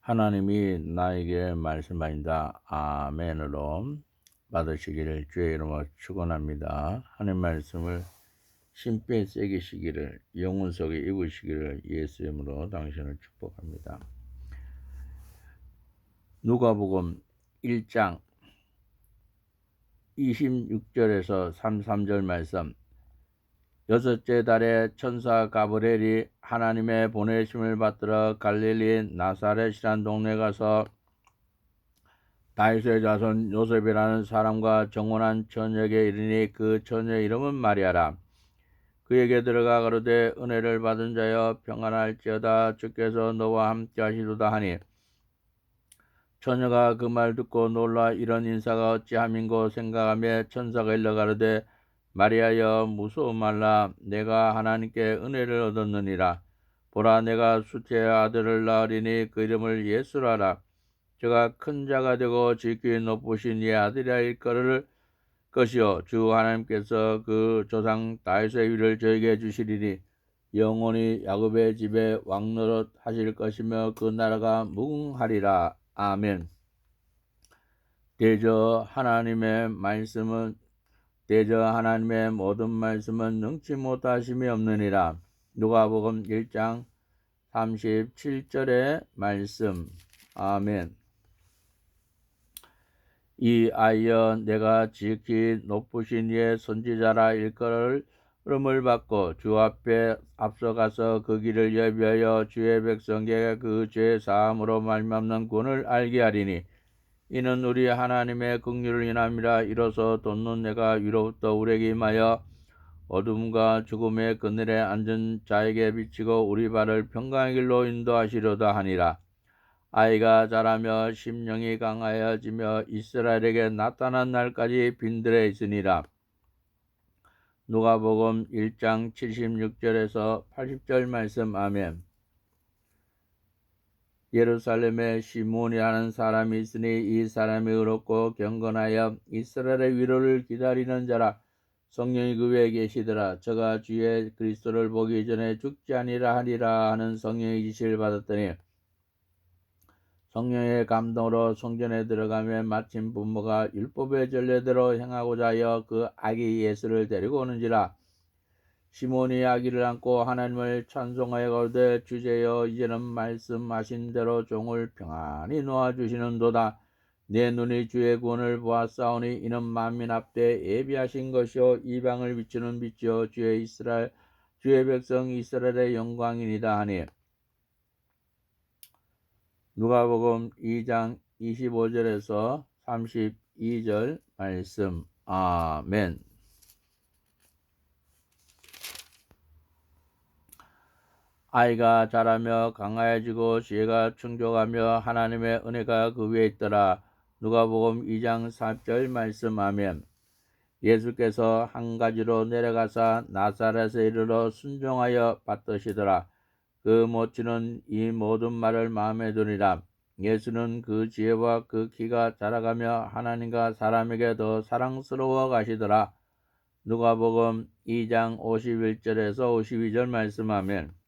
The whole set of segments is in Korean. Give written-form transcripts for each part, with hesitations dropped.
하나님이 나에게 말씀하신다. 아멘으로 받으시기를 주의 이름으로 축원합니다. 하나님 말씀을 심뼈에 새기시기를 영혼 속에 입으시기를 예수 이름으로 당신을 축복합니다. 누가복음 1장 26절에서 33절 말씀. 여섯째 달에 천사 가브리엘이 하나님의 보내심을 받들어 갈릴리 나사렛이란 동네에 가서 다윗의 자손 요셉이라는 사람과 정혼한 처녀에게 이르니 그 처녀의 이름은 마리아라. 그에게 들어가 가로되 은혜를 받은 자여 평안할지어다 주께서 너와 함께 하시도다 하니 처녀가 그 말 듣고 놀라 이런 인사가 어찌함인고 생각하며 천사가 일러 가로되 마리아여 무서워 말라. 내가 하나님께 은혜를 얻었느니라. 보라 내가 수태의 아들을 낳으리니 그 이름을 예수라 하라. 저가 큰 자가 되고 지극히 높으신 이의 아들이라 일컬을 것이요 주 하나님께서 그 조상 다윗의 위를 저에게 주시리니 영원히 야곱의 집에 왕노릇 하실 것이며 그 나라가 무궁하리라. 아멘. 대저 하나님의 모든 말씀은 능치 못하심이 없느니라. 누가복음 1장 37절의 말씀. 아멘. 이 아이여 내가 지극히 높으신 이의 선지자라 일컬음을 받고 주 앞에 앞서가서 그 길을 예비하여 주의 백성에게 그 죄 사함으로 말미암는 구원을 알게 하리니 이는 우리 하나님의 긍휼을 인함이라. 이로써 돕는 내가 위로부터 우리에게 임하여 어둠과 죽음의 그늘에 앉은 자에게 비치고 우리 발을 평강의 길로 인도하시려다 하니라. 아이가 자라며 심령이 강하여지며 이스라엘에게 나타난 날까지 빈들에 있으니라. 누가복음 1장 76절에서 80절 말씀. 아멘. 예루살렘에 시몬이라는 사람이 있으니 이 사람이 의롭고 경건하여 이스라엘의 위로를 기다리는 자라. 성령이 그 위에 계시더라. 저가 주의 그리스도를 보기 전에 죽지 아니라 하리라 하는 성령의 지시를 받았더니 성령의 감동으로 성전에 들어가며 마침 부모가 율법의 전례대로 행하고자 하여 그 아기 예수를 데리고 오는지라. 시몬이 아기를 안고 하나님을 찬송하여 가로되 주제여 이제는 말씀하신 대로 종을 평안히 놓아주시는도다. 내 눈이 주의 구원을 보았사오니 이는 만민 앞에 예비하신 것이요 이방을 비추는 빛이요 주의 백성 이스라엘의 영광이니이다 하니. 누가복음 2장 25절에서 32절 말씀. 아멘. 아이가 자라며 강하여지고 지혜가 충족하며 하나님의 은혜가 그 위에 있더라. 누가복음 2장 4절 말씀. 아멘. 예수께서 한 가지로 내려가사 나사렛에 이르러 순종하여 받드시더라. 그 모친은 이 모든 말을 마음에 두니라. 예수는 그 지혜와 그 키가 자라가며 하나님과 사람에게 더 사랑스러워 가시더라. 누가복음 2장 51절에서 52절 말씀. 아멘.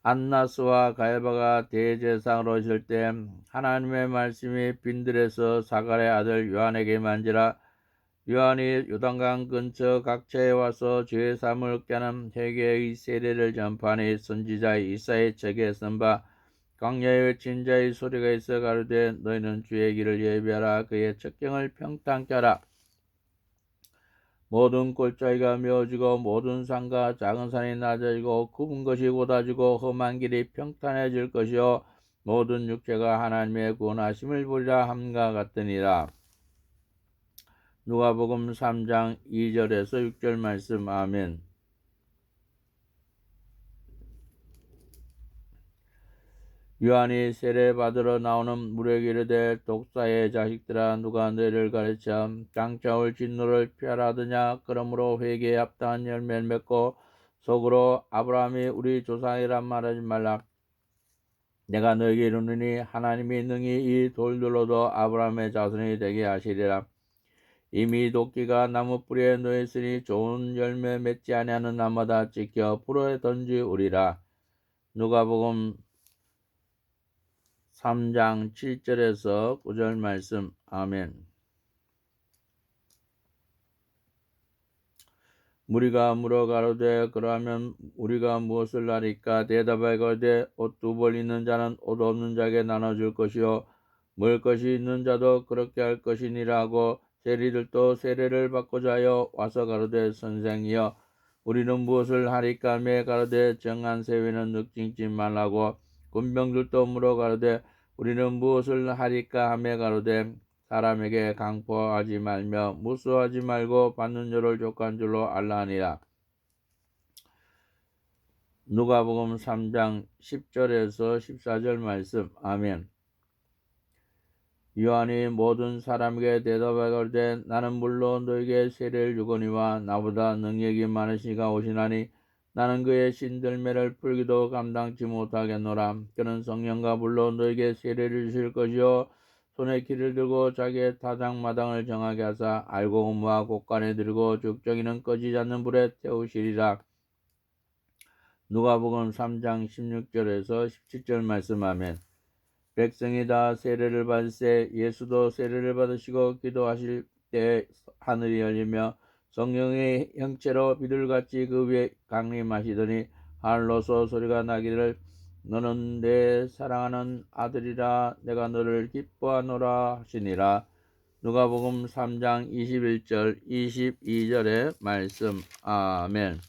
안나스와 가야바가 대제사장으로 있을 때 하나님의 말씀이 빈들에서 사갈의 아들 요한에게 만지라. 요한이 요단강 근처 각처에 와서 죄 사함을 얻게 하는 회개의 세례를 전파하니 선지자 이사야의 책에 쓴 바 광야에 외친 자의 소리가 있어 가로되 너희는 주의 길을 예비하라. 그의 첩경을 평탄케 하라. 모든 골짜기가 메어지고 모든 산과 작은 산이 낮아지고 굽은 것이 곧아지고 험한 길이 평탄해질 것이요 모든 육체가 하나님의 구원하심을 보리라 함과 같으니라. 누가복음 3장 2절에서 6절 말씀. 아멘. 요한이 세례받으러 나오는 무리에게 이르되 독사의 자식들아 누가 너희를 가르쳐 장차올 진노를 피하라 하더냐. 그러므로 회개에 합당한 열매를 맺고 속으로 아브라함이 우리 조상이란 말하지 말라. 내가 너에게 이르노니 하나님이 능히 이 돌들로도 아브라함의 자손이 되게 하시리라. 이미 도끼가 나무 뿌리에 놓였으니 좋은 열매 맺지 아니하는 나무마다 찢겨 불에 던지우리라. 누가복음 3장 7절에서 9절 말씀. 아멘. 무리가 물어 가로되 그러하면 우리가 무엇을 하리까? 대답하여 가로되 옷 두 벌 있는 자는 옷 없는 자에게 나눠줄 것이요 먹을 것이 있는 자도 그렇게 할 것이니라 하고 세리들도 세례를 받고자 하여 와서 가로되 선생이여 우리는 무엇을 하리까 하며 가로되 정한 세회는 늑징지 말라고 군병들도 물어 가로되 우리는 무엇을 하리까 하며 가로되 사람에게 강포하지 말며 무수하지 말고 받는 자를 족한 줄로 알라하니라. 누가복음 3장 10절에서 14절 말씀. 아멘. 요한이 모든 사람에게 대답하여 가로되 나는 물론 너에게 세례를 주거니와 나보다 능력이 많으시니가 오시나니 나는 그의 신들매를 풀기도 감당치 못하겠노라. 그는 성령과 불로 너에게 세례를 주실 것이요 손에 키를 들고 자기의 타작마당을 정하게 하사 알고 고무와 곡간에 들고 죽정이는 꺼지지 않는 불에 태우시리라. 누가복음 3장 16절에서 17절 말씀. 아멘. 백성이 다 세례를 받으세 예수도 세례를 받으시고 기도하실 때 하늘이 열리며 성령의 형체로 비둘같이 그 위에 강림하시더니 하늘로서 소리가 나기를 너는 내 사랑하는 아들이라 내가 너를 기뻐하노라 하시니라. 누가복음 3장 21절 22절의 말씀. 아멘.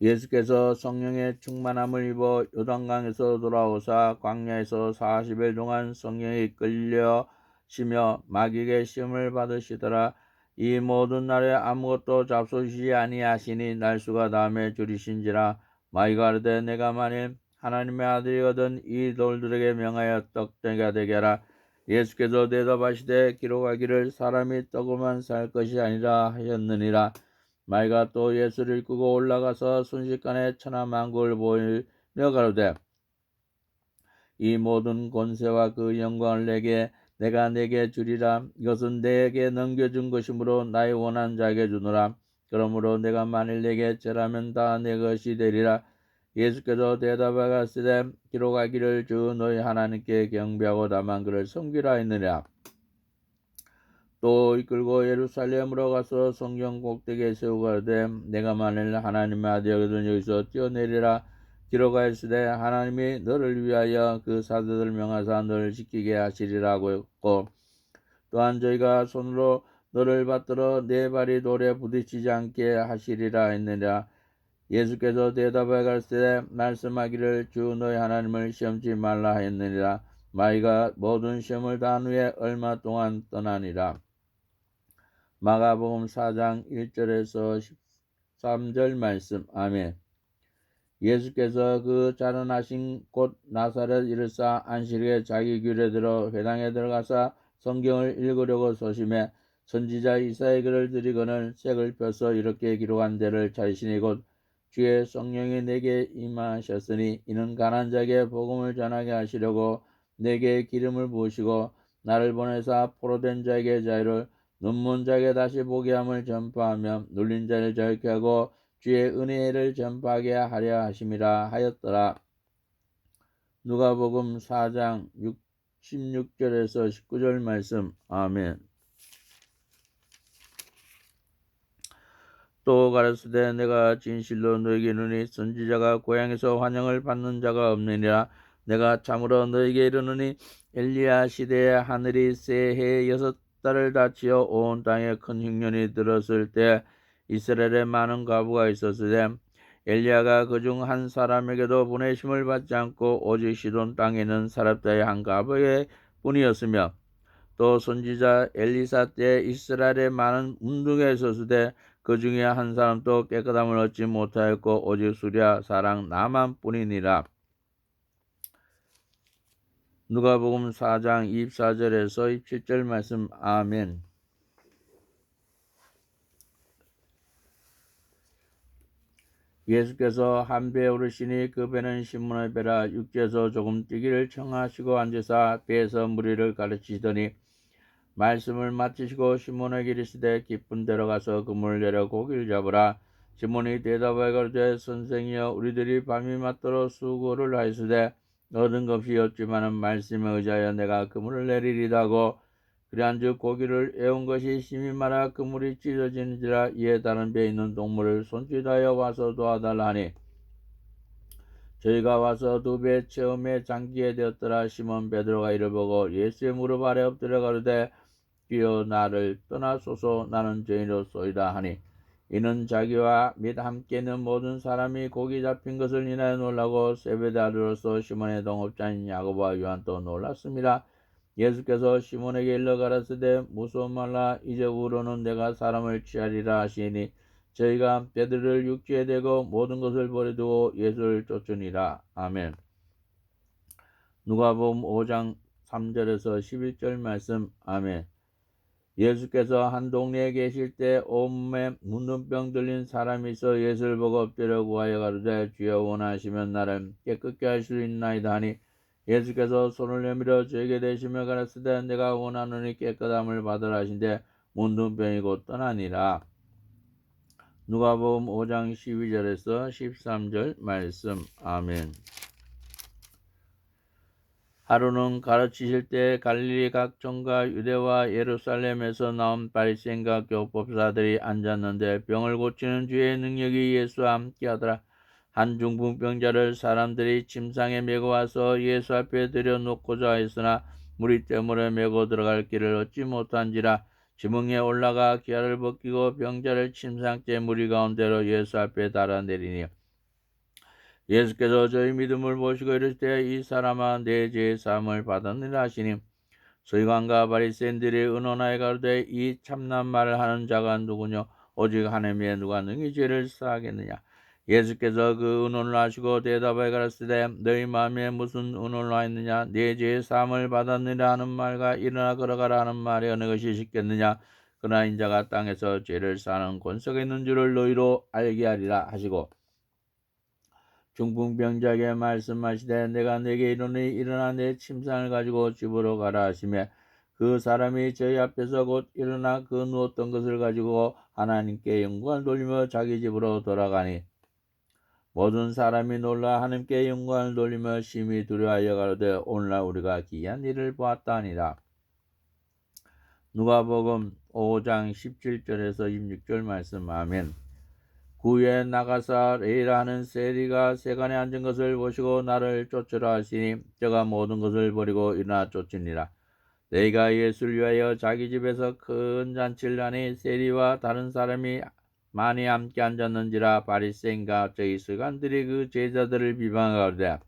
예수께서 성령의 충만함을 입어 요단강에서 돌아오사 광야에서 40일 동안 성령에 이끌려시며 마귀에게 시험을 받으시더라. 이 모든 날에 아무것도 잡수시지 아니하시니 날수가 다음에 줄이신지라. 마귀가 가로되 내가 만일 하나님의 아들이거든 이 돌들에게 명하여 떡대가 되게 하라. 예수께서 대답하시되 기록하기를 사람이 떡으로만 살 것이 아니라 하셨느니라. 마귀가 또 예수를 이끌고 올라가서 순식간에 천하만국을 보이며 가로되 이 모든 권세와 그 영광을 내가 내게 주리라. 이것은 내게 넘겨준 것이므로 나의 원한 자에게 주노라. 그러므로 내가 만일 내게 절하면 다 내 것이 되리라. 예수께서 대답하여 가시되 기록하기를 주 너희 하나님께 경배하고 다만 그를 섬기라 했느니라. 또 이끌고 예루살렘으로 가서 성경 꼭대기에 세우고 가로되 내가 만일 하나님의 아들이거든 여기서 뛰어내리라. 기록하였으되 하나님이 너를 위하여 그 사도들 명하사 너를 지키게 하시리라고 했고 또한 저희가 손으로 너를 받들어 내 발이 돌에 부딪히지 않게 하시리라 했느니라. 예수께서 대답하여 가시되 말씀하기를 주 너희 하나님을 시험치 말라 했느니라. 마귀가 모든 시험을 다한 후에 얼마 동안 떠나니라. 마가복음 4장 1절에서 13절 말씀. 아멘. 예수께서 그 자라나신 곳 나사렛 이르사 안식일에 자기 귤에 들어 회당에 들어가사 성경을 읽으려고 소심해 선지자 이사야의 글을 들이거늘 책을 펴서 이렇게 기록한 데를 찾으시니 곧 주의 성령이 내게 임하셨으니 이는 가난한 자에게 복음을 전하게 하시려고 내게 기름을 부으시고 나를 보내사 포로된 자에게 자유를 눈먼 자에게 다시 보게 함을 전파하며 눌린 자를 자유케 하고 주의 은혜를 전파하게 하려 하심이라 하였더라. 누가복음 4장 16절에서 19절 말씀. 아멘. 또 가라사대 내가 진실로 너에게 이르노니 선지자가 고향에서 환영을 받는 자가 없느니라. 내가 참으로 너에게 이르노니 엘리야 시대에 하늘이 새해 6달을 닫히어 온 땅에 큰 흉년이 들었을 때 이스라엘에 많은 과부가 있었으되 엘리야가 그중 한 사람에게도 보내심을 받지 않고 오직 시돈 땅에 있는 사렙다의 한 과부의 뿐이었으며 또 선지자 엘리사 때 이스라엘에 많은 문둥이가 있었으되 그 중에 한 사람도 깨끗함을 얻지 못하였고 오직 수랴 사랑 나만 뿐이니라. 누가복음 4장 24절에서 27절 말씀. 아멘. 예수께서 한 배에 오르시니 그 배는 시몬의 배라. 육지에서 조금 뛰기를 청하시고 앉으사 배에서 무리를 가르치시더니 말씀을 마치시고 시몬에게 이르시되 깊은 데로 가서 그물을 내려 고기를 잡으라. 시몬이 대답하여 가로되 선생이여 우리들이 밤이 맞도록 수고를 하였으되 얻은 것이 없지만은 말씀에 의지하여 내가 그물을 내리리다 하고 그리한즉 고기를 애운 것이 심히 많아 그물이 찢어지는지라. 이에 다른 배에 있는 동물을 손짓하여 와서 도와달라 하니 저희가 와서 두 배 체험에 잠기게 되었더라. 시몬 베드로가 이를 보고 예수의 무릎 아래 엎드려 가로되 주여 나를 떠나소서 나는 죄인이로소이다 하니 이는 자기와 및 함께 있는 모든 사람이 고기 잡힌 것을 인하여 놀라고 세베대 아들로서 시몬의 동업자인 야고보와 요한도 놀랐습니다. 예수께서 시몬에게 일러 가라사대 무서워 말라 이제후로는 내가 사람을 취하리라 하시니 저희가 베드로를 육지에 대고 모든 것을 버려두고 예수를 쫓으니라. 아멘. 누가복음 5장 3절에서 11절 말씀. 아멘. 예수께서 한 동네에 계실 때 온몸에 문둥병 들린 사람이 있어 예수를 보고 엎드려 구하여 가로되 주여 원하시면 나를 깨끗게 할 수 있나이다 하니 예수께서 손을 내밀어 저에게 대시며 가라사대 내가 원하노니 깨끗함을 받으라 하신대 문둥병이 곧 떠나니라. 누가복음 5장 12절에서 13절 말씀. 아멘. 하루는 가르치실 때 갈릴리 각종과 유대와 예루살렘에서 나온 바리새인과 교법사들이 앉았는데 병을 고치는 주의 능력이 예수와 함께하더라. 한 중풍병자를 사람들이 침상에 메고 와서 예수 앞에 들여놓고자 했으나 무리 때문에 메고 들어갈 길을 얻지 못한지라. 지붕에 올라가 기아를 벗기고 병자를 침상째 무리 가운데로 예수 앞에 달아내리니 예수께서 저희 믿음을 보시고 이르시되 이 사람아 내 죄의 사함을 받았느니라 하시니 서기관과 바리새인들이 의논하여 가로되 이 참난 말을 하는 자가 누구뇨 오직 하나님의 누가 능히 죄를 사하겠느냐. 예수께서 그 의논을 하시고 대답하여 가라사대 너희 마음에 무슨 의논을 하였느냐. 내 죄의 사함을 받았느니라 하는 말과 일어나 걸어가라 하는 말이 어느 것이 쉽겠느냐. 그러나 인자가 땅에서 죄를 사하는 권세가 있는 줄을 너희로 알게 하리라 하시고 중풍병자에게 말씀하시되 내가 내게 이르노니 일어나 내 침상을 가지고 집으로 가라 하시매 그 사람이 저희 앞에서 곧 일어나 그 누웠던 것을 가지고 하나님께 영광을 돌리며 자기 집으로 돌아가니 모든 사람이 놀라 하나님께 영광을 돌리며 심히 두려워하여 가로되 오늘날 우리가 기이한 일을 보았다 하니라. 누가복음 5장 17절에서 26절 말씀. 아멘. 구에 나가사 레이라 하는 세리가 세간에 앉은 것을 보시고 나를 쫓으라 하시니 저가 모든 것을 버리고 일어나 쫓으니라. 레이가 예수를 위하여 자기 집에서 큰 잔치를 하니 세리와 다른 사람이 많이 함께 앉았는지라. 바리새인과 저희 서기관들이 그 제자들을 비방하되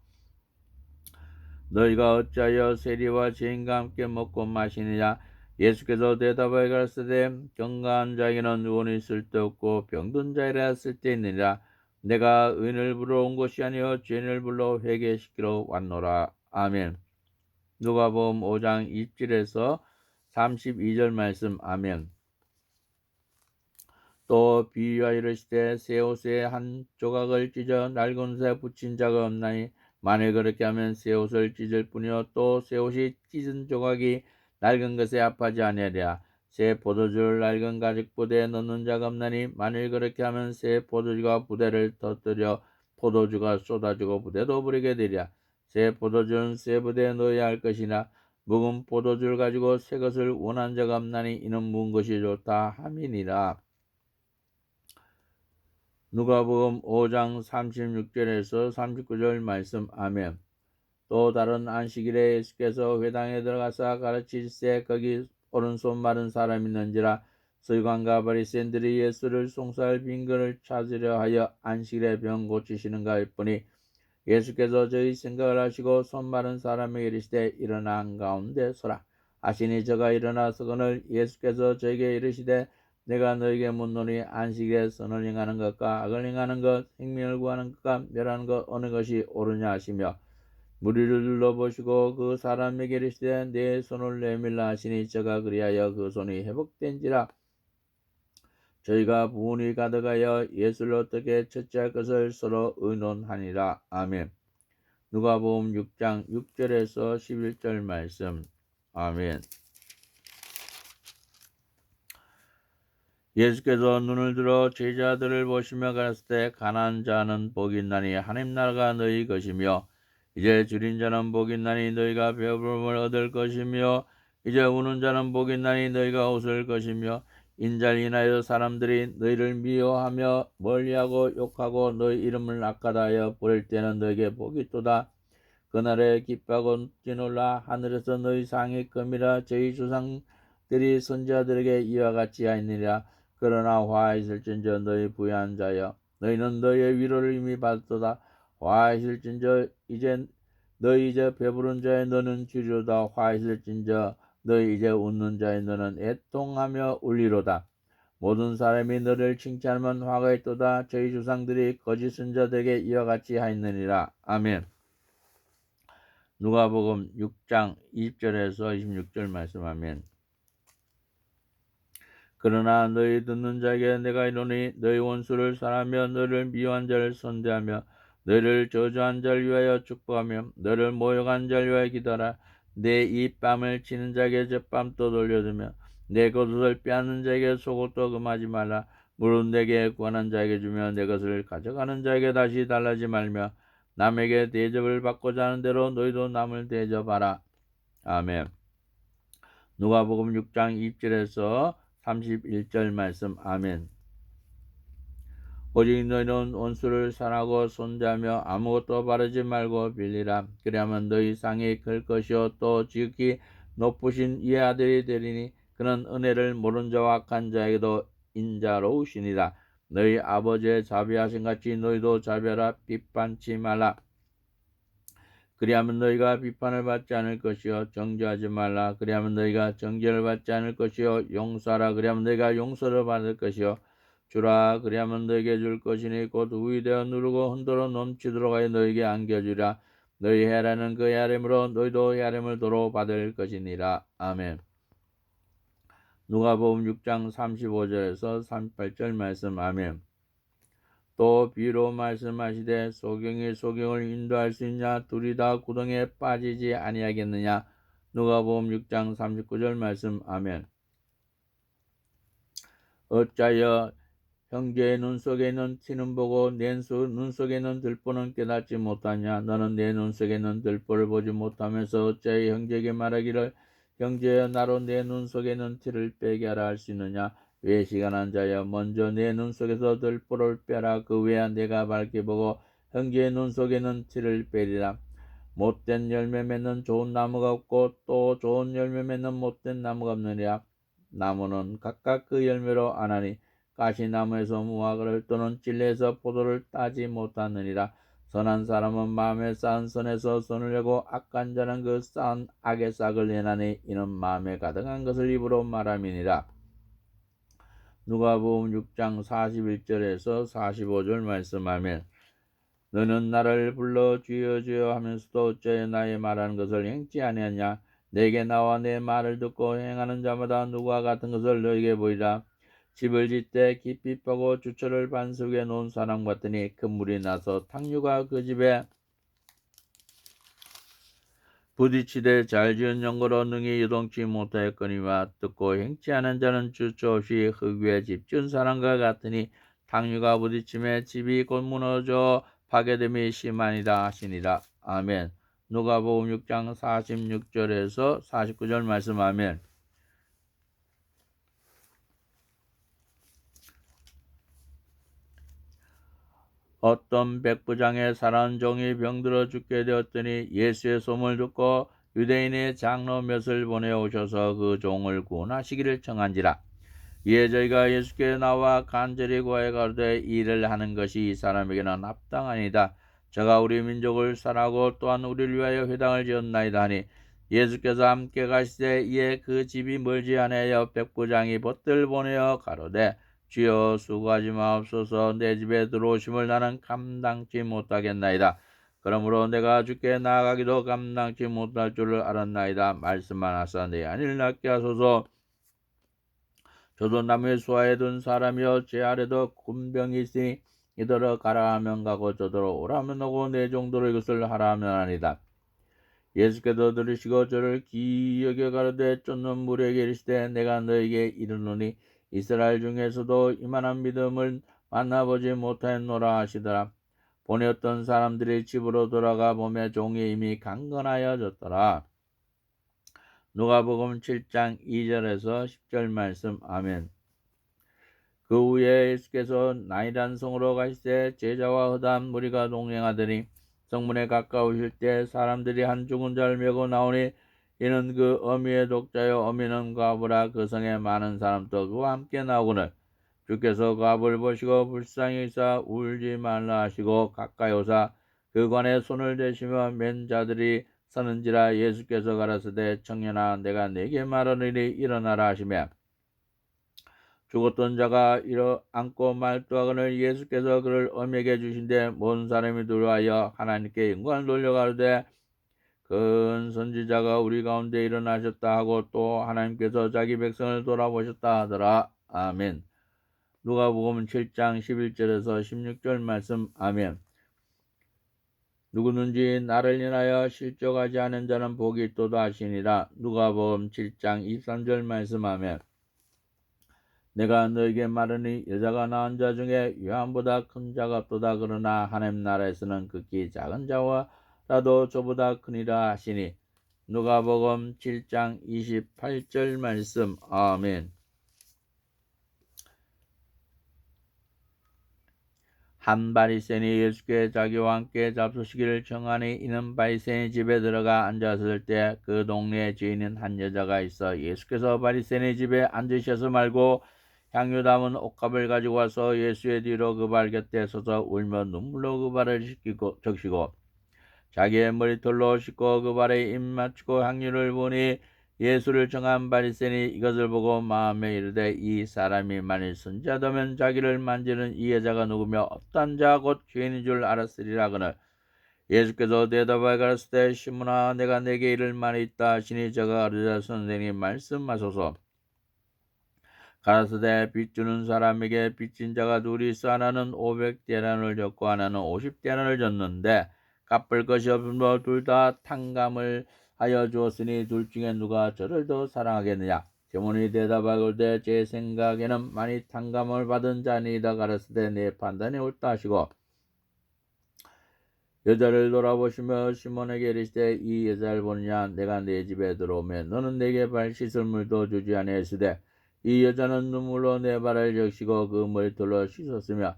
너희가 어찌하여 세리와 죄인과 함께 먹고 마시느냐. 예수께서 대답하여 가라사대 건강한 자에게는 의원이 쓸데없고 병든 자에게야 쓸데있느니라. 내가 의인을 부르러 온 것이 아니요 죄인을 불러 회개시키러 왔노라. 아멘. 누가복음 5장 20절에서 32절 말씀. 아멘. 또 비유하여 이르시되 새 옷의 한 조각을 찢어 낡은 옷에 붙인 자가 없나니 만일 그렇게 하면 새 옷을 찢을 뿐이요 또 새 옷이 찢은 조각이 낡은 것에 합하지 아니하리라. 새 포도주를 낡은 가죽 부대에 넣는 자가 없나니 만일 그렇게 하면 새 포도주가 부대를 터뜨려 포도주가 쏟아지고 부대도 버리게 되리라. 새 포도주는 새 부대에 넣어야 할 것이나 묵은 포도주를 가지고 새 것을 원한 자가 없나니 이는 묵은 것이 좋다 함이니라. 누가복음 5장 36절에서 39절 말씀. 아멘. 또 다른 안식일에 예수께서 회당에 들어가사 가르치실세 거기 오른손 마른 사람이 있는지라. 서기관과 바리새인들이 예수를 송사할 빈근을 찾으려 하여 안식일에 병 고치시는가 했더니 예수께서 저희 생각을 하시고 손 마른 사람에게 이르시되 일어나 한가운데 서라 하시니 저가 일어나 서거늘 예수께서 저에게 이르시되 내가 너에게 묻노니 안식일에 선을 행하는 것과 악을 행하는 것 생명을 구하는 것과 멸하는 것 어느 것이 옳으냐 하시며 무리를 둘러보시고 그 사람에게 이르시되 내 손을 내밀라 하시니 저가 그리하여 그 손이 회복된지라. 저희가 부은이 가득하여 예수를 어떻게 처치할 것을 서로 의논하니라. 아멘. 누가복음 6장 6절에서 11절 말씀. 아멘. 예수께서 눈을 들어 제자들을 보시며 가라사대 때 가난한 자는 복이 있나니 하나님 나라가 너희 것이며 이제 줄인 자는 복이 있나니 너희가 배부름을 얻을 것이며 이제 우는 자는 복이 있나니 너희가 웃을 것이며 인자를 인하여 사람들이 너희를 미워하며 멀리하고 욕하고 너희 이름을 악하다 하여 부를 때는 너희에게 복이 있도다. 그날에 기뻐하고 뛰놀라. 하늘에서 너희 상이 끔이라. 저희 조상들이 선지자들에게 이와 같이 하였느니라. 그러나 화하실진저 너희 부유한 자여, 너희는 너희의 위로를 이미 받았도다. 화하실진저 너희 이제 배부른 자여, 너는 주리로다. 화하실진저 너희 이제 웃는 자여, 너는 애통하며 울리로다. 모든 사람이 너를 칭찬하면 화가 있도다. 저희 조상들이 거짓 선지자들에게 이와 같이 하였느니라. 아멘. 누가복음 6장 20절에서 26절 말씀. 아멘. 그러나 너희 듣는 자에게 내가 이르노니 너희 원수를 사랑하며 너를 미워한 자를 선대하며 너를 저주한 자를 위하여 축복하며 너를 모욕한 자를 위하여 기도하라. 내 이 뺨을 치는 자에게 저 뺨도 돌려주며 내 겉옷을 빼앗는 자에게 속옷도 금하지 말라. 물은 내게 구하는 자에게 주며 내 것을 가져가는 자에게 다시 달라지 말며 남에게 대접을 받고자 하는 대로 너희도 남을 대접하라. 아멘. 누가복음 6장 20절에서 31절 말씀. 아멘. 오직 너희는 원수를 사랑하고 손대하며 아무것도 바르지 말고 빌리라. 그리하면 너희 상이 클 것이요 또 지극히 높으신 이의 아들이 되리니 그는 은혜를 모른 자와 악한 자에게도 인자로우시니라. 너희 아버지의 자비하신 같이 너희도 자비하라. 비판치 말라. 그리하면 너희가 비판을 받지 않을 것이요 정죄하지 말라. 그리하면 너희가 정죄를 받지 않을 것이요 용서하라. 그리하면 너희가 용서를 받을 것이요 주라. 그리하면 너희에게 줄 것이니 곧 우이 되어 누르고 흔들어 넘치도록 하여 너희에게 안겨주라. 너희 헤아리는 그 헤아림으로 너희도 헤아림을 도로 받을 것이니라. 아멘. 누가복음 6장 35절에서 38절 말씀. 아멘. 또 비로 말씀하시되 소경이 소경을 인도할 수 있냐? 둘이 다 구덩이에 빠지지 아니하겠느냐? 누가복음 6장 39절 말씀. 아멘. 어찌하여 형제의 눈 속에 있는 티는 보고 내 눈 속에 있는 들보는 깨닫지 못하냐? 너는 내 눈 속에 있는 들보를 보지 못하면서 어찌하여 형제에게 말하기를 형제여 나로 내 눈 속에 있는 티를 빼게 하라 할 수 있느냐? 외식하는 자여 먼저 내 눈 속에서 들보를 빼라. 그 외에 내가 밝게 보고 형제의 눈 속에 있는 티를 빼리라. 못된 열매 맺는 좋은 나무가 없고 또 좋은 열매 맺는 못된 나무가 없느니라. 나무는 각각 그 열매로 아나니 가시나무에서 무화과를 또는 찔레에서 포도를 따지 못하느니라. 선한 사람은 마음에 쌓은 선에서 손을 내고 악한 자는 그 쌓은 악의 싹을 내나니 이는 마음에 가득한 것을 입으로 말함이니라. 누가복음 6장 41절에서 45절 말씀. 아멘. 너는 나를 불러 주여 주여 하면서도 어찌하여 나의 말하는 것을 행치 아니하냐? 내게 나와 내 말을 듣고 행하는 자마다 누구와 같은 것을 너에게 보이라. 집을 짓되 깊이 파고 주철을 반석에 놓은 사람 같더니 큰 물이 나서 탕류가 그 집에 부딪히되 잘 지은 연고로 능히 요동치 못하였거니와 듣고 행치 않은 자는 주저 없이 흙 위에 집 지은 사람과 같으니 탕류가 부딪힘에 집이 곧 무너져 파괴됨이 심하니라 하시니라. 아멘. 누가복음 6장 46절에서 49절 말씀. 아멘. 어떤 백부장의 사랑하는 종이 병들어 죽게 되었더니 예수의 소문을 듣고 유대인의 장로 몇을 보내오셔서 그 종을 구원하시기를 청한지라. 이에 저희가 예수께 나와 간절히 구하여 가로되 이 일을 하는 것이 이 사람에게는 합당하니다. 저가 우리 민족을 사랑하고 또한 우리를 위하여 회당을 지었나이다 하니 예수께서 함께 가시되 이에 그 집이 멀지 아니하여 백부장이 벗들 보내어 가로되 주여 수고하지 마옵소서. 내 집에 들어오심을 나는 감당치 못하겠나이다. 그러므로 내가 주께 나아가기도 감당치 못할 줄을 알았나이다. 말씀만 하사 내 안일 낫게 하소서. 저도 남의 수하에 든 사람이여 제 아래도 군병이 있으니 이더러 가라 하면 가고 저더러 오라 하면 오고 내 종도로 이것을 하라 하면 하리이다. 예수께서 들으시고 저를 기이 여겨 가로되 쫓는 무리에게 이르시되 내가 너에게 이르노니 이스라엘 중에서도 이만한 믿음을 만나보지 못하였노라 하시더라. 보냈던 사람들이 집으로 돌아가 보매 종이 이미 강건하여졌더라. 누가복음 7장 2절에서 10절 말씀. 아멘. 그 후에 예수께서 나인란 성으로 가시되 제자와 허다한 무리가 동행하더니 성문에 가까우실 때 사람들이 한 죽은 자를 메고 나오니 이는 그 어미의 독자요 어미는 과부라. 그 성에 많은 사람도 그와 함께 나오거늘 주께서 과부를 보시고 불쌍히 여기사 울지 말라 하시고 가까이 오사 그 관에 손을 대시며 맨 자들이 서는지라. 예수께서 가라사대 청년아 내가 네게 말하노니 일어나라 하시며 죽었던 자가 일어앉고 말도하거늘 예수께서 그를 어미에게 주신데 모든 사람이 들어와여 하나님께 영광을 돌려가로되 큰 선지자가 우리 가운데 일어나셨다 하고 또 하나님께서 자기 백성을 돌아보셨다 하더라. 아멘. 누가복음 7장 11절에서 16절 말씀. 아멘. 누구든지 나를 인하여 실족하지 않은 자는 복이 있도다 하시니라. 누가복음 7장 23절 말씀. 아멘. 내가 너에게 말하니 여자가 낳은 자 중에 요한보다 큰 자가 없도다. 그러나 하나님 나라에서는 극히 작은 자와라도 저보다 크니라 하시니. 누가복음 7장 28절 말씀. 아멘. 한 바리새인이 예수께 자기와 함께 잡수시기를 청하니 이는 바리새인의 집에 들어가 앉았을 때 그 동네에 지인인 한 여자가 있어 예수께서 바리새인의 집에 앉으셔서 말고 향유 담은 옷값을 가지고 와서 예수의 뒤로 그 발 곁에 서서 울며 눈물로 그 발을 적시고 자기의 머리털로 씻고 그 발에 입 맞추고 향유를 부으니 예수를 청한 바리새인이 이것을 보고 마음에 이르되 이 사람이 만일 선지자다면 자기를 만지는 이 여자가 누구며 어떤 자 곧 죄인인 줄 알았으리라 하거늘 예수께서 대답하여 가라사대 시몬아 내가 네게 이를 말이 있다 하시니 저가 가르쳐 선생님 말씀하소서. 가라사대 빚 주는 사람에게 빚진 자가 둘이 있어 하나는 500데나리온을 줬고 하나는 50데나리온을 줬는데 갚을 것이 없으므로 둘 다 탕감을 하여 주었으니 둘 중에 누가 저를 더 사랑하겠느냐. 시몬이 대답하되 제 생각에는 많이 탕감을 받은 자니이다. 가라사대 내 판단이 옳다 하시고 여자를 돌아보시며 시몬에게 이르시되 이 여자를 보느냐. 내가 내 집에 들어오면 너는 내게 발 씻을 물도 주지 아니하시되 이 여자는 눈물로 내 발을 적시고 그 머리털로 씻었으며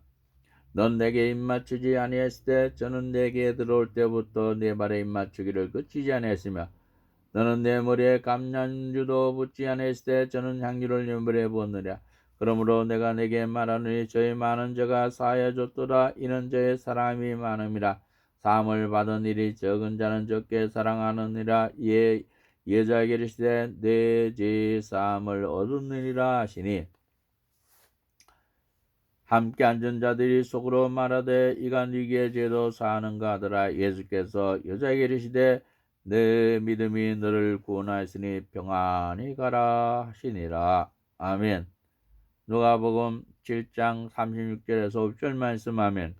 넌 내게 입맞추지 아니했을 때 저는 내게 들어올 때부터 내 발에 입맞추기를 그치지 아니했으며 너는 내 머리에 감난주도 붓지 아니했을 때 저는 향유를 내 머리에 부었느냐. 그러므로 내가 내게 말하노니 저희 많은 자가 사하여 줬도다. 이는 저의 사랑이 많음이라. 사함을 받은 일이 적은 자는 적게 사랑하느니라. 이에 여자에게 이르시되 내 죄 사함을 얻었느니라 하시니 함께 앉은 자들이 속으로 말하되 이가 네게 죄도 사하는가 하더라. 예수께서 여자에게 이르시되 내 믿음이 너를 구원하였으니 평안히 가라 하시니라. 아멘. 누가복음 7장 36절에서 50절 말씀. 아멘.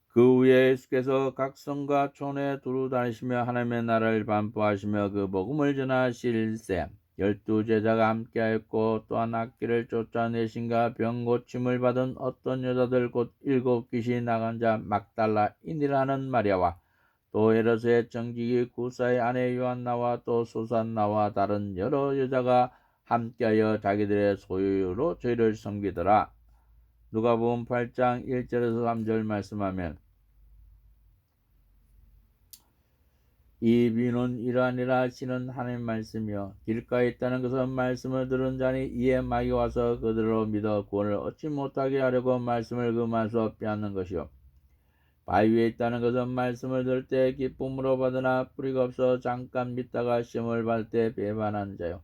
그 후에 예수께서 각 성과 촌에 두루 다니시며 하나님의 나라를 반포하시며 그 복음을 전하실세 12제자가 함께하였고 또한 악기를 쫓아내신가 병 고침을 받은 어떤 여자들 곧 7귀신이 나간 자 막달라인이라는 마리아와 또 헤롯의 정직이 구사의 아내 요한나와 또 수산나와 다른 여러 여자가 함께하여 자기들의 소유로 저희를 섬기더라. 누가복음 8장 1절에서 3절 말씀하면 이 비유는 이러하니라. 하시는 하나님 말씀이요 길가에 있다는 것은 말씀을 들은 자니 이에 마귀 와서 그들로 믿어 구원을 얻지 못하게 하려고 말씀을 금하서 빼앗는 것이요 바위 위에 있다는 것은 말씀을 들을 때 기쁨으로 받으나 뿌리가 없어 잠깐 믿다가 시험을 받을 때 배반하는 자요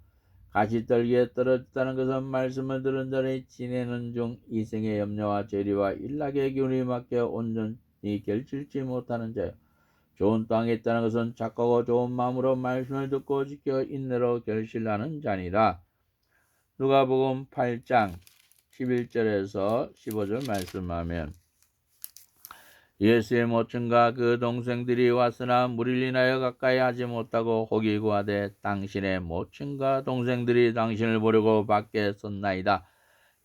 가시떨기에 떨어졌다는 것은 말씀을 들은 자니 지내는 중 이생의 염려와 죄리와 일락의 기운이 막혀 온전히 결실치 못하는 자요 좋은 땅에 있다는 것은 착하고 좋은 마음으로 말씀을 듣고 지켜 인내로 결실하는 자니라. 누가복음 8장 11절에서 15절 말씀하면 예수의 모친과 그 동생들이 왔으나 무리를 인하여 가까이 하지 못하고 혹이 구하되 당신의 모친과 동생들이 당신을 보려고 밖에 섰나이다.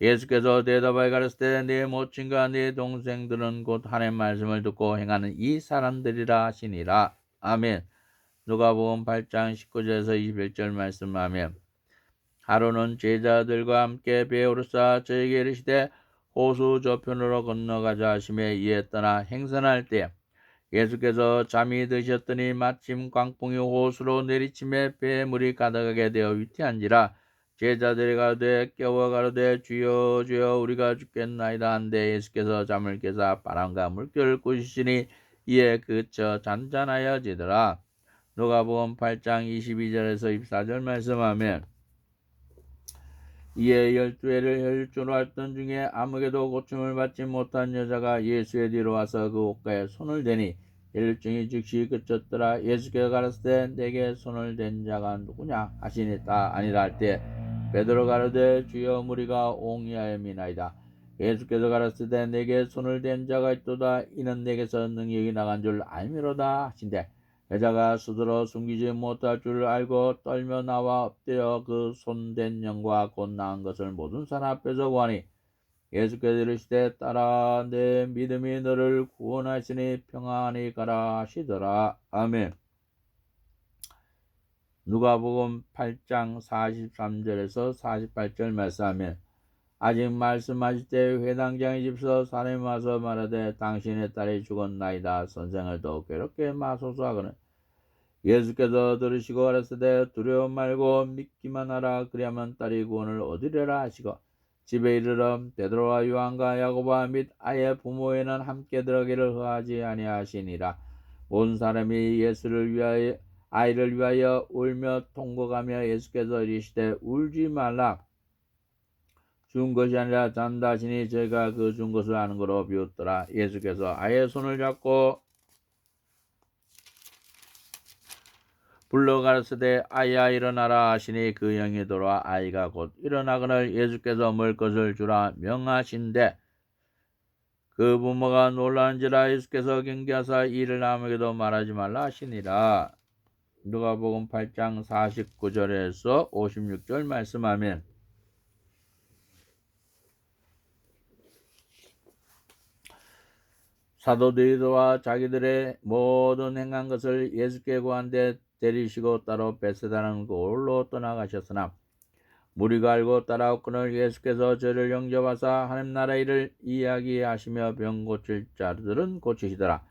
예수께서 대답하여 가르치되 네 모친과 네 동생들은 곧 하나님의 말씀을 듣고 행하는 이 사람들이라 하시니라. 아멘. 누가복음 8장 19절에서 21절 말씀. 아멘. 하루는 제자들과 함께 배에 오르사 저에게 이르시되 호수 저편으로 건너가자 하시매 이에 떠나 행선할 때 예수께서 잠이 드셨더니 마침 광풍이 호수로 내리침에 배에 물이 가득하게 되어 위태한지라. 제자들이 가로되 깨워 가로되 주여 주여 우리가 죽겠나이다 한데 예수께서 잠을 깨사 바람과 물결을 꾸시시니 이에 그쳐 잔잔하여지더라. 누가복음 8장 22절에서 24절 말씀하면 이에 12회를 혈주로 앓던 중에 아무에게도 고침을 받지 못한 여자가 예수의 뒤로 와서 그 옷가에 손을 대니 혈증이 즉시 그쳤더라. 예수께서 가라사대 내게 손을 댄 자가 누구냐 하시니 다 아니라 할 때 베드로 가로되 주여 무리가 옹이하여미나이다. 예수께서 가라사대 내게 손을 댄 자가 있도다. 이는 내게서 능력이 나간 줄 알미로다 하신대 여자가 스스로 숨기지 못할 줄 알고 떨며 나와 엎드려 그 손댄 영과 곧 나은 것을 모든 사람 앞에서 구하니 예수께서 이르시되 딸아 내 믿음이 너를 구원하시니 평안히 가라 하시더라. 아멘. 누가복음 8장 43절에서 48절 말씀하면 아직 말씀하실 때 회당장의 집에서 사람이 와서 말하되 당신의 딸이 죽었나이다. 선생을 더욱 괴롭게 마소서 하거늘 예수께서 들으시고 가라사대 두려워 말고 믿기만 하라. 그리하면 딸이 구원을 얻으리라 하시고 집에 이르러 베드로와 요한과 야고보와 및 아이의 부모에는 함께 들어가기를 허하지 아니하시니라. 모든 사람이 예수를 위하여 아이를 위하여 울며 통곡하며 예수께서 이르시되 울지 말라. 죽은 것이 아니라 잔다 하시니 저희가 그 죽은 것을 아는 거로 비웃더라. 예수께서 아이의 손을 잡고 불러 가르치되 아이야 일어나라 하시니 그 영이 돌아와 아이가 곧 일어나거늘 예수께서 먹을 것을 주라 명하신대 그 부모가 놀라는지라. 예수께서 경계하사 이를 아무에게도 말하지 말라 하시니라. 누가복음 8장 49절에서 56절 말씀하면 사도들이 도와 자기들의 모든 행한 것을 예수께 구한데 데리시고 따로 베세다는 곳으로 떠나가셨으나 무리가 알고 따라오거늘 예수께서 저를 영접하사 하나님 나라 일을 이야기하시며 병 고칠 자들은 고치시더라.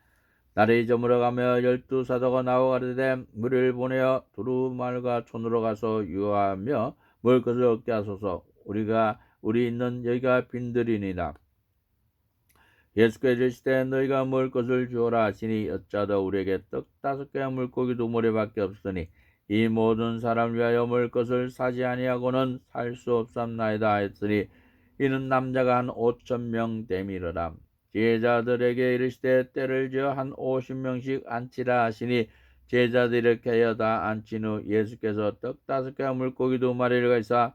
날이 저물어가며 12사도가 나와 가르되 무리를 보내어 두루마리과 촌으로 가서 유하며 먹을 것을 얻게 하소서. 우리 있는 여기가 빈들이니라. 예수께서 이르시되 너희가 먹을 것을 주어라 하시니 어쩌다 우리에게 떡 5개와 물고기 2모래밖에 없으니 이 모든 사람 위하여 먹을 것을 사지 아니하고는 살 수 없삼나이다 했으니 이는 남자가 한 5,000명 됨이러라. 제자들에게 이르시되 때를 지어 한 50명씩 앉히라 하시니 제자들이 이렇게 하여 다 앉힌 후 예수께서 떡 5개와 물고기 2마리를 가지사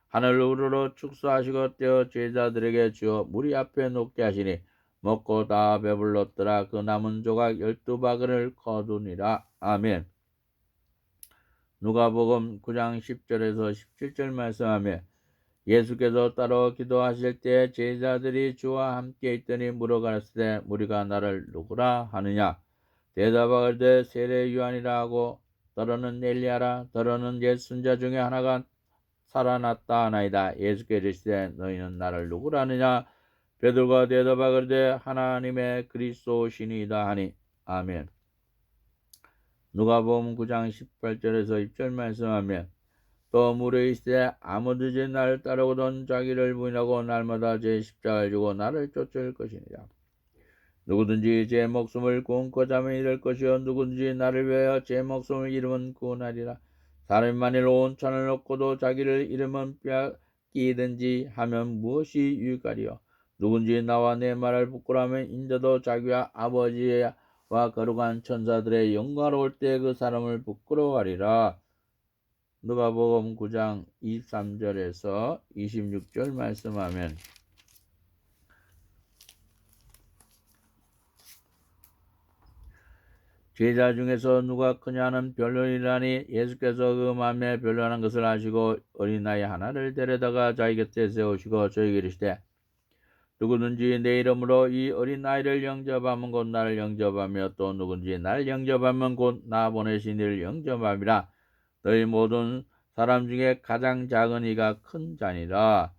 하늘로 우러러 축사하시고 떼어 제자들에게 주어 무리 앞에 놓게 하시니 먹고 다 배불렀더라. 그 남은 조각 12바구니를 거두니라. 아멘. 누가복음 9장 10절에서 17절 말씀하며 예수께서 따로 기도하실 때 제자들이 주와 함께 있더니 물어가라사대 무리가 나를 누구라 하느냐. 대답하되 세례 요한이라 하고 더러는 엘리야라. 더러는 옛 선자 중에 하나가 살아났다 하나이다. 예수께서 이르시되 너희는 나를 누구라 하느냐. 베드로가 대답하되 하나님의 그리스도시니이다 하니. 아멘. 누가복음 9장 18절에서 20절 말씀하면 또 물으시되 아무든지 나를 따르거든 자기를 부인하고 날마다 제 십자가를 지고 나를 쫓을 것이니라. 누구든지 제 목숨을 구원코자 하면 이를 것이요 누구든지 나를 위하여 제 목숨을 잃으면 구원하리라. 사람이 만일 온 천을 얻고도 자기를 잃으면 빼앗기든지 하면 무엇이 유익하리요. 누군지 나와 내 말을 부끄러워하면 인자도 자기와 아버지와 거룩한 천사들의 영광로울 때 그 사람을 부끄러워하리라. 누가복음 9장 23절에서 26절 말씀하면 제자 중에서 누가 크냐는 변론이라니 예수께서 그 마음에 변론한 것을 아시고 어린아이 하나를 데려다가 자기 곁에 세우시고 저에게 이르시되 누구든지 내 이름으로 이 어린아이를 영접하면 곧 나를 영접하며 또 누구든지 나를 영접하면 곧 나 보내신 이를 영접함이라. 너희 모든 사람 중에 가장 작은 이가 큰 자니라.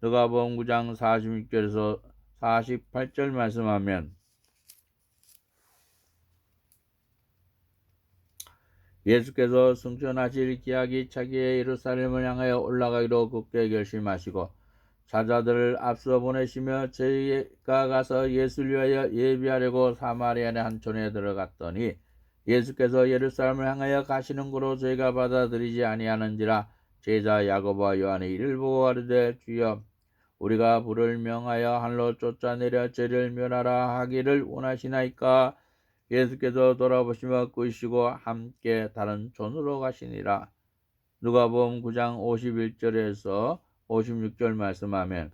누가복음 9장 46절에서 48절 말씀하면 예수께서 승천하실 기약이 차기에 예루살렘을 향하여 올라가기로 굳게 결심하시고 사자들을 앞서 보내시며 저희가 가서 예수를 위하여 예비하려고 사마리아의 한 촌에 들어갔더니 예수께서 예루살렘을 향하여 가시는 고로 저희가 받아들이지 아니하는지라. 제자 야고보와 요한이 이를 보고 가르되 주여 우리가 불을 명하여 하늘로 쫓아내려 저희를 멸하라 하기를 원하시나이까. 예수께서 돌아보시며 끄시고 함께 다른 촌으로 가시니라. 누가복음 9장 51절에서 56절 말씀하면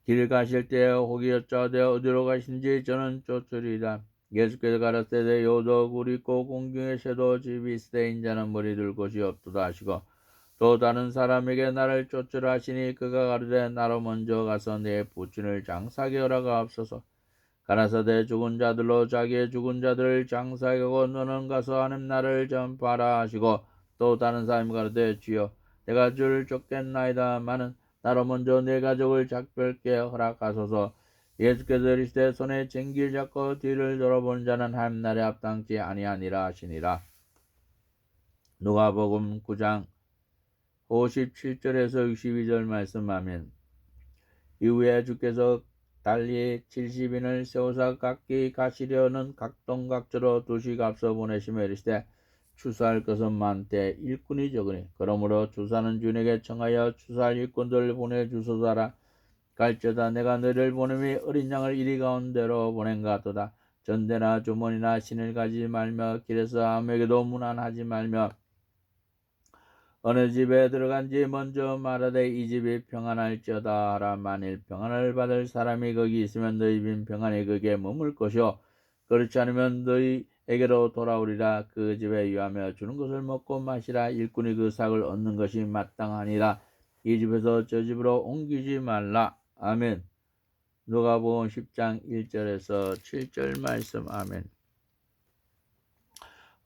길 가실 때 혹이 여짜오되 어디로 가신지 저는 쫓으리라. 예수께서 가라사대 요도 굴 있고 공중의 새도 집이 있으되 인자는 머리 둘 곳이 없도다 하시고 또 다른 사람에게 나를 쫓으라 하시니 그가 가르되 나로 먼저 가서 내 부친을 장사하게 허락하옵소서. 가라사대 죽은 자들로 자기의 죽은 자들을 장사하게 하고 너는 가서 하는 나를 전파하라 하시고 또 다른 사람이 가르되 주여 내가 주를 쫓겠나이다마는 나로 먼저 내 가족을 작별케 허락하소서. 예수께서 이르시되 손에 쟁기를 잡고 뒤를 돌아보는 자는 하늘나라에 합당치 아니하니라 하시니라. 누가복음 9장 57절에서 62절 말씀하면 이후에 주께서 달리 70인을 세우사 각기 가시려는 각동각저로 두씩 앞서 보내시며 이르시되 추수할 것은 많되 일꾼이 적으니 그러므로 추수하는 주인에게 청하여 추수할 일꾼들을 보내주소서라. 갈지어다 내가 너희를 보냄이 어린 양을 이리 가운데로 보낸 것 같도다. 전대나 주머니나 신을 가지지 말며 길에서 아무에게도 문안하지 말며 어느 집에 들어간지 먼저 말하되 이 집이 평안할지어다 하라. 만일 평안을 받을 사람이 거기 있으면 너희 빈 평안이 거기에 머물 것이요 그렇지 않으면 너희에게로 돌아오리라. 그 집에 유하며 주는 것을 먹고 마시라. 일꾼이 그 삭을 얻는 것이 마땅하니라. 이 집에서 저 집으로 옮기지 말라. 아멘. 누가복음 10장 1절에서 7절 말씀. 아멘.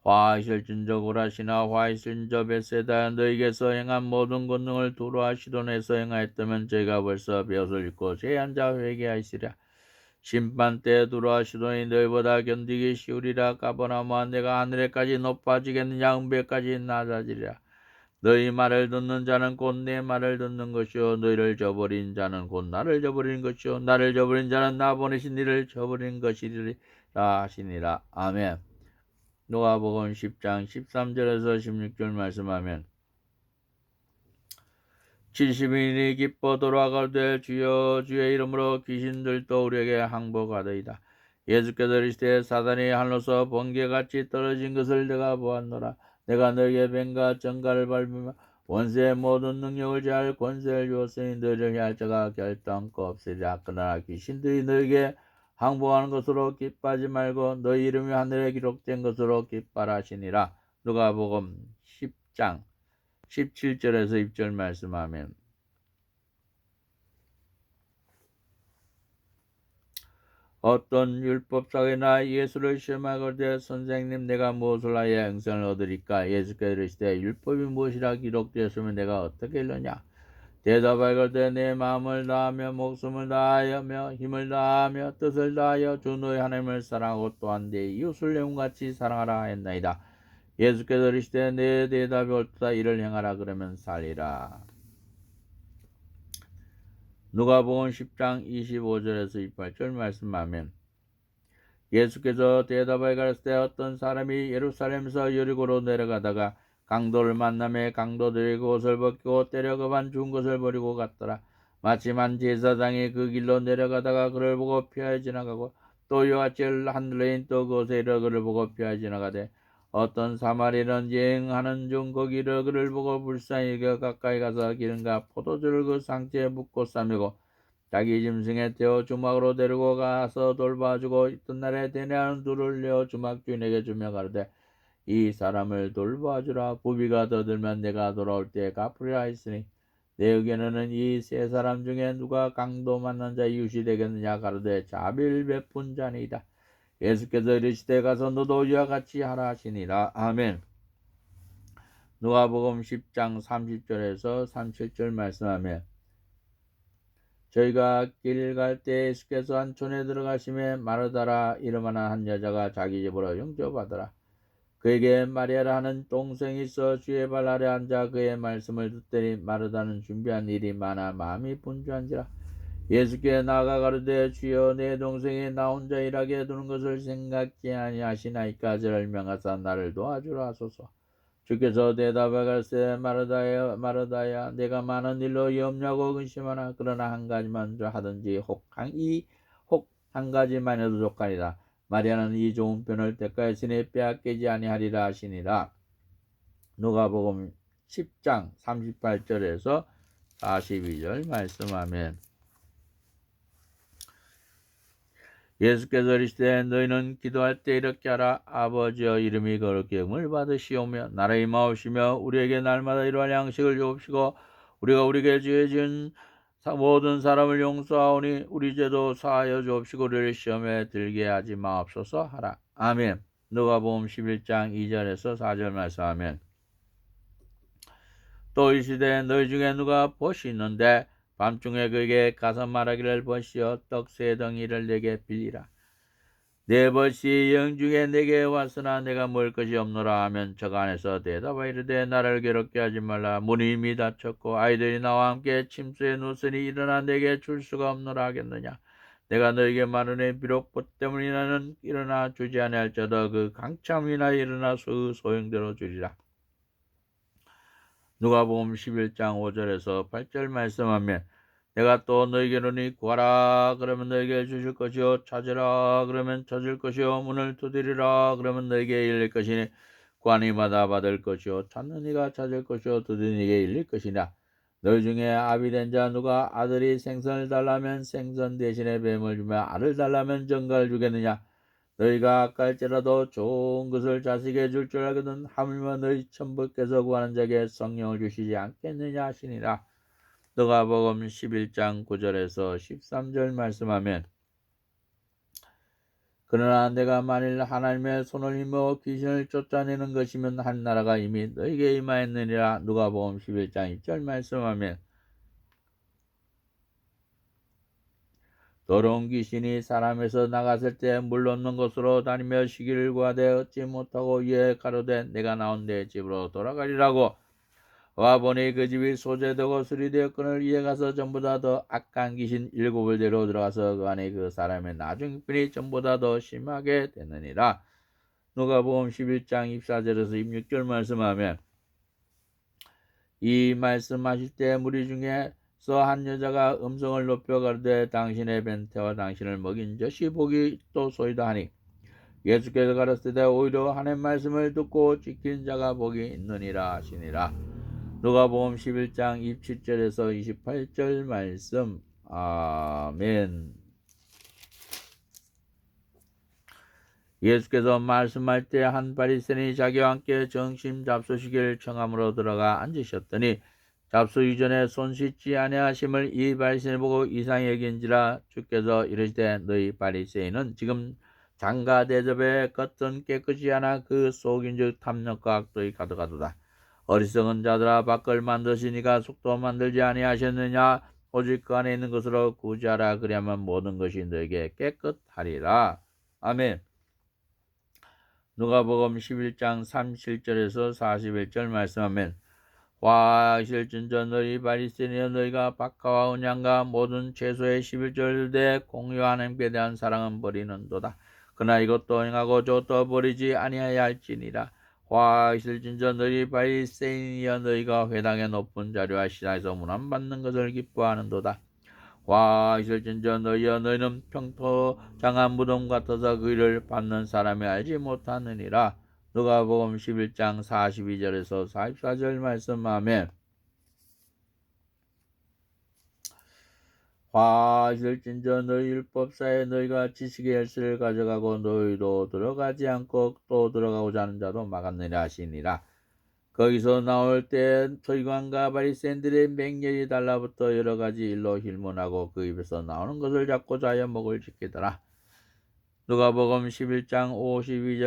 화 있을진저 고라시나 화 있을진저 벳세다. 너희에게서 행한 모든 권능을 두루와 시돈에서 행하였다면 저희가 벌써 배옷을 입고 죄 앉아 회개하시리라. 심판 때 두루와 시돈이 너희보다 견디기 쉬우리라. 가버나움아 내가 하늘에까지 높아지겠느냐 음배까지 낮아지리라. 너희 말을 듣는 자는 곧 내 말을 듣는 것이요 너희를 저버린 자는 곧 나를 저버린 것이요 나를 저버린 자는 나 보내신 이를 저버린 것이리라 하시니라. 아멘. 누가복음 10장 13절에서 16절 말씀하면 70인이 기뻐 돌아가되 주여 주의 이름으로 귀신들도 우리에게 항복하더이다. 예수께서 이르시되 사단이 하늘로서 번개같이 떨어진 것을 내가 보았노라. 내가 너희에게 뱀과 정갈을 밟으며 원수의 모든 능력을 제할 권세를 주었으니 너희를 해할 자가 결단코 없으리라. 그러나 귀신들이 너희에게 항복하는 것으로 기뻐하지 말고 너희 이름이 하늘에 기록된 것으로 기뻐하라 하시니라. 누가복음 10장 17절에서 20절 말씀하면 어떤 율법사회나 예수를 시험하거든 선생님 내가 무엇을 하여 영생을 얻으리까. 예수께서 이르시되 율법이 무엇이라 기록되었으면 내가 어떻게 읽느냐. 대답하거든 내 마음을 다하며 목숨을 다하며 힘을 다하며 뜻을 다하여 주 너희 하나님을 사랑하고 또한 내 이웃을 내 몸같이 사랑하라 했나이다. 예수께서 이르시되 내 대답이 옳도다. 이를 행하라. 그러면 살리라. 누가복음 10장 25절에서 28절 말씀하면 예수께서 대답하여 가르치되 어떤 사람이 예루살렘에서 여리고로 내려가다가 강도를 만나매 강도들이 그 옷을 벗기고 때려 그만 죽은 것을 버리고 갔더라. 마침 한 제사장이 그 길로 내려가다가 그를 보고 피하여 지나가고 또 이와 같이 한 레인 또 그곳에 이르러 그를 보고 피하여 지나가되 어떤 사마리아는 여행하는 중 거기 이르러 그를 보고 불쌍히 여겨 가까이 가서 기름과 포도주를 그 상체에 붓고 싸매고 자기 짐승에 태워 주막으로 데리고 가서 돌봐주고 있던 날에 대뇌하는 둘을 내어 주막 주인에게 주며 가로되 이 사람을 돌봐주라. 부비가 더 들면 내가 돌아올 때에 갚으리라 했으니 내 의견에는 이 세 사람 중에 누가 강도 만난 자 이웃이 되겠느냐. 가로되 자비를 베푼 자니이다. 예수께서 이르시되 가서 너도 이와 같이 하라 하시니라. 아멘. 누가복음 10장 30절에서 37절 말씀하며 저희가 길 갈 때 예수께서 한 촌에 들어가심에 마르다라 이름하는 한 여자가 자기 집으로 영접하더라. 그에게 마리아라 하는 동생이 있어 주의 발 아래 앉아 그의 말씀을 듣더니 마르다는 준비한 일이 많아 마음이 분주한지라. 예수께 나아가 가로되 주여 내 동생이 나 혼자 일하게 두는 것을 생각지 아니하시나이까 저를 명하사 나를 도와주라 하소서. 주께서 대답하여 가로되 마르다야 마르다야 내가 많은 일로 염려하고 근심하나 그러나 한 가지만 하든지 혹 한 가지만 해도 족하리라. 마리아는 이 좋은 편을 택하였으니 빼앗기지 아니하리라 하시니라. 누가복음 10장 38절에서 42절 말씀하면 예수께서 이르시되 너희는 기도할 때 이렇게 하라. 아버지여 이름이 거룩히 여김을 받으시오며 나라의 임하옵시며 우리에게 날마다 이러한 양식을 주옵시고 우리가 우리에게 죄 지은 모든 사람을 용서하오니 우리 죄도 사하여 주옵시고 우리를 시험에 들게 하지 마옵소서 하라. 아멘. 누가복음 11장 2절에서 4절 말씀하면 또 이 시대에 너희 중에 누가 벗이 있는데 밤중에 그에게 가서 말하기를 벗이여 떡 세 덩이를 내게 빌리라. 내 벗이 영중에 내게 왔으나 내가 먹을 것이 없노라 하면 저가 안에서 대답하여 이르되 나를 괴롭게 하지 말라. 문이 이미 닫혔고 아이들이 나와 함께 침수에 누웠으니 일어나 내게 줄 수가 없노라 하겠느냐. 내가 너에게 말하노니 비록 벗 때문이라는 일어나 주지 아니할지어도 그 강참이나 일어나 소용대로 주리라. 누가복음 11장 5절에서 8절 말씀하면 내가 또 너에게 이르노니 구하라 그러면 너에게 주실 것이요 찾으라 그러면 찾을 것이요 문을 두드리라 그러면 너에게 열릴 것이니 구하는 이마다 받을 것이요 찾는 이가 찾을 것이요 두드리는 이에게 열릴 것이라. 너희 중에 아비 된 자 누가 아들이 생선을 달라면 생선 대신에 뱀을 주며 알을 달라면 정갈을 주겠느냐. 너희가 아까일지라도 좋은 것을 자식에게 줄 줄 알거든 하물며 너희 천부께서 구하는 자에게 성령을 주시지 않겠느냐 하시니라. 누가복음 11장 9절에서 13절 말씀하면 그러나 내가 만일 하나님의 손을 힘입어 귀신을 쫓아내는 것이면 한 나라가 이미 너에게 임하였느니라. 누가복음 11장 2절 말씀하면 더러운 귀신이 사람에서 나갔을 때 물 없는 곳으로 다니며 쉬기를 구하되 얻지 못하고 이에 가로되 내가 나온 내 집으로 돌아가리라고 와보니 그 집이 소재되고 수리되었거늘 이에 가서 전보다 더 악한 귀신 7을 데리고 들어가서 그 안에 그 사람의 나중편이 전보다 더 심하게 되느니라. 누가복음 11장 24절에서 26절 말씀하면 이 말씀하실 때 무리 중에서 한 여자가 음성을 높여 가로되 당신의 벤태와 당신을 먹인 젖이 복이 있도소이다 하니 예수께서 가르치되 오히려 하나님 말씀을 듣고 지킨 자가 복이 있느니라 하시니라. 누가복음 11장 27절에서 28절 말씀. 아멘. 예수께서 말씀할 때 한 바리새인이 자기와 함께 점심 잡수시기를 청함으로 들어가 앉으셨더니 잡수 이전에 손 씻지 아니하심을 이 바리새인이 보고 이상히 여긴지라. 주께서 이르시되 너희 바리새인은 지금 장가 대접에 겉은 깨끗이 하나 그 속인즉 탐욕과 악독이 가득하도다. 어리석은 자들아 밖을 만드시니가 속도 만들지 아니하셨느냐. 오직 그 안에 있는 것으로 구제하라. 그리하면 모든 것이 너에게 깨끗하리라. 아멘. 누가복음 11장 37절에서 41절 말씀하면 화하실진저 너희 바리새인이여 너희가 박하와 언양과 모든 채소의 11절대 공유 하나님께 대한 사랑은 버리는도다. 그러나 이것도 행하고 저것도 버리지 아니하야 할지니라. 화하실진저 너희 바리새인이여 너희가 회당의 높은 자리와 시장에서 문안받는 것을 기뻐하는도다. 화하실진저 너희여 너희는 평토장한 무덤 같아서 그 일을 받는 사람이 알지 못하느니라. 누가복음 11장 42절에서 44절 말씀하면 화 있을진저 너희 율법사에 너희가 지식의 열쇠를 가져가고 너희도 들어가지 않고 또 들어가고자 하는 자도 막았느냐 하시니라. 거기서 나올 때 서기관과 바리새인들의 맹렬히 달라붙어 여러 가지 일로 힐문하고 그 입에서 나오는 것을 잡고자 하여 목을 지키더라. 누가복음 11장 52절